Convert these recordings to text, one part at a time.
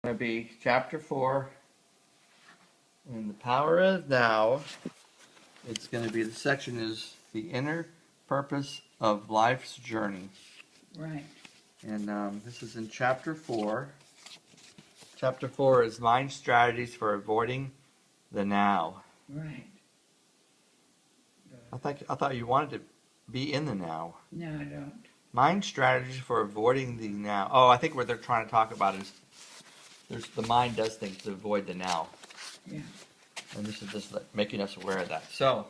going to be chapter 4. And the power of now, it's going to be, the section is the inner purpose of life's journey. Right. And this is in chapter 4. Chapter 4 is 9 strategies for avoiding the now. Right. I thought you wanted to be in the now. No, I don't. 9 strategies for avoiding the now. Oh, I think what they're trying to talk about is the mind does things to avoid the now. Yeah. And this is just making us aware of that. So,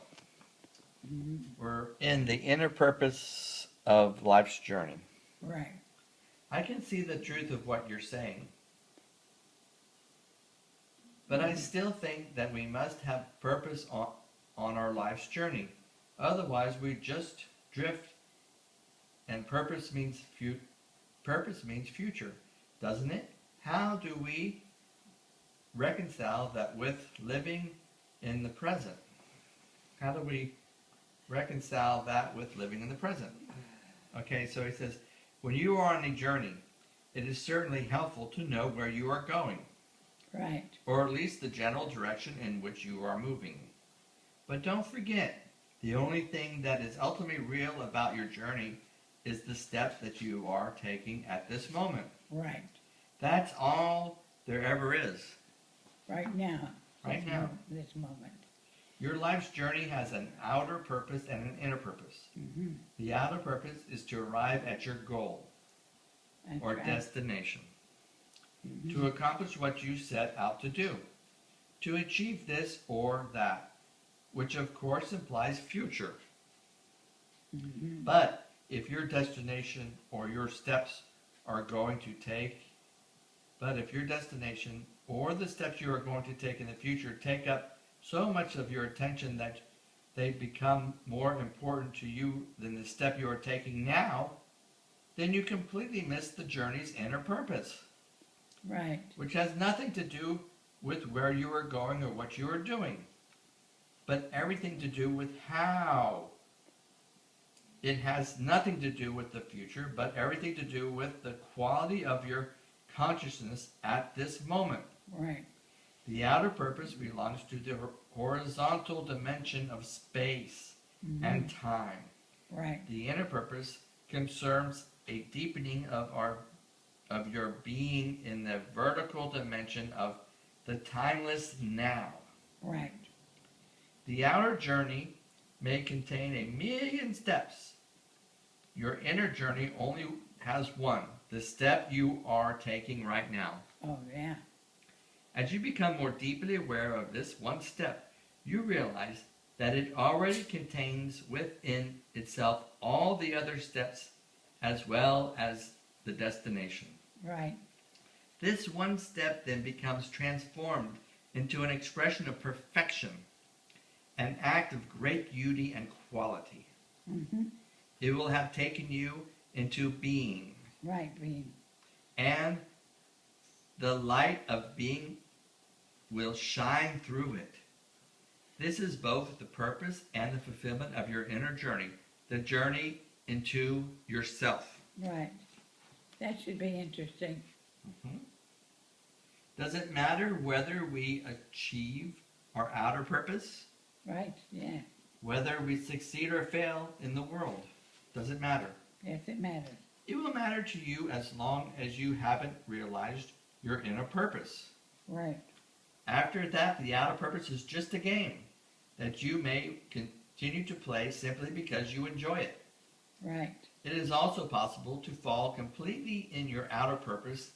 we're in the inner purpose of life's journey. Right. I can see the truth of what you're saying. But I still think that we must have purpose on our life's journey. Otherwise, we just drift. And purpose means future, doesn't it? How do we reconcile that with living in the present? How do we reconcile that with living in the present? Okay, so he says, when you are on a journey, it is certainly helpful to know where you are going. Right. Or at least the general direction in which you are moving. But don't forget, the only thing that is ultimately real about your journey is the steps that you are taking at this moment. Right. That's all there ever is. Right now. Right now. This moment. Your life's journey has an outer purpose and an inner purpose. Mm-hmm. The outer purpose is to arrive at your goal or destination. Mm-hmm. To accomplish what you set out to do. To achieve this or that, which of course implies future. Mm-hmm. But if your destination or your steps are going to take, if your destination or the steps you are going to take in the future take up so much of your attention that they become more important to you than the step you are taking now, then you completely miss the journey's inner purpose. Right. Which has nothing to do with where you are going or what you are doing, but everything to do with how. It has nothing to do with the future, but everything to do with the quality of your consciousness at this moment. Right. The outer purpose belongs to the horizontal dimension of space and time. Right. The inner purpose concerns a deepening of your being in the vertical dimension of the timeless now. Right. The outer journey may contain 1,000,000 steps. Your inner journey only has one, the step you are taking right now. Oh, yeah. As you become more deeply aware of this one step, you realize that it already contains within itself all the other steps as well as the destination. Right. This one step then becomes transformed into an expression of perfection, an act of great beauty and quality. Mm-hmm. It will have taken you into being. Right, being. And the light of being will shine through it. This is both the purpose and the fulfillment of your inner journey, the journey into yourself. Right. That should be interesting. Mm-hmm. Does it matter whether we achieve our outer purpose? Right, yeah. Whether we succeed or fail in the world? Does it matter? Yes, it matters. It will matter to you as long as you haven't realized your inner purpose. Right. After that, the outer purpose is just a game that you may continue to play simply because you enjoy it. Right. It is also possible to fall completely in your outer purpose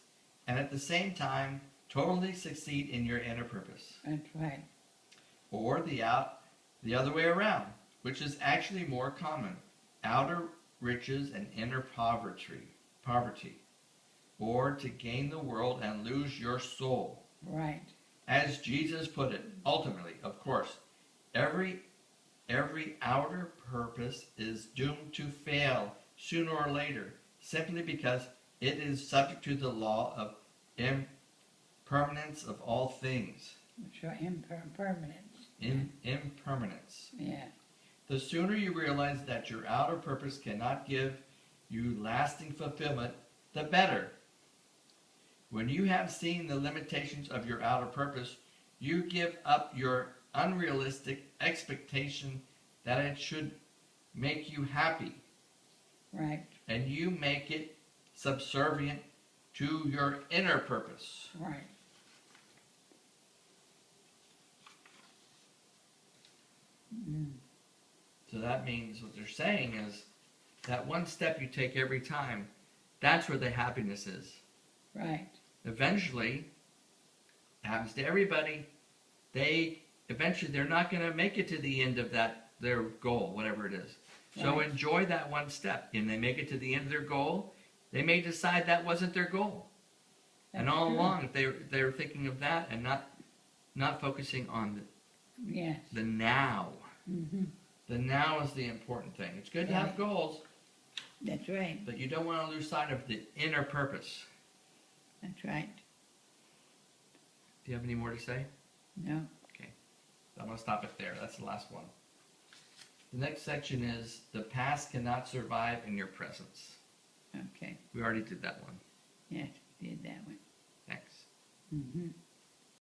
and at the same time totally succeed in your inner purpose. That's right. Or the other way around, which is actually more common. Outer riches and inner poverty. Or to gain the world and lose your soul. Right. As Jesus put it, ultimately, of course, every outer purpose is doomed to fail sooner or later, simply because it is subject to the law of impermanence of all things. Sure, impermanence. Impermanence. Yeah. The sooner you realize that your outer purpose cannot give you lasting fulfillment, the better. When you have seen the limitations of your outer purpose, you give up your unrealistic expectation that it should make you happy, Right, and you make it subservient to your inner purpose. right. Mm, So that means what they're saying is that one step you take every time, that's where the happiness is. right, Eventually, it happens to everybody, they're not going to make it to the end of their goal, whatever it is. So Right. enjoy that one step. And they make it to the end of their goal, they may decide that wasn't their goal. And That's all true. along, if they're thinking of that and not focusing on Yes. the now. Hmm. The now is the important thing. It's good to have Right. goals, That's right, but you don't want to lose sight of the inner purpose. that's right. Do you have any more to say? No, I'm going to stop it there. That's the last one. The next section is the past cannot survive in your presence. okay. We already did that one. Yes, we did that one. Thanks. Hmm.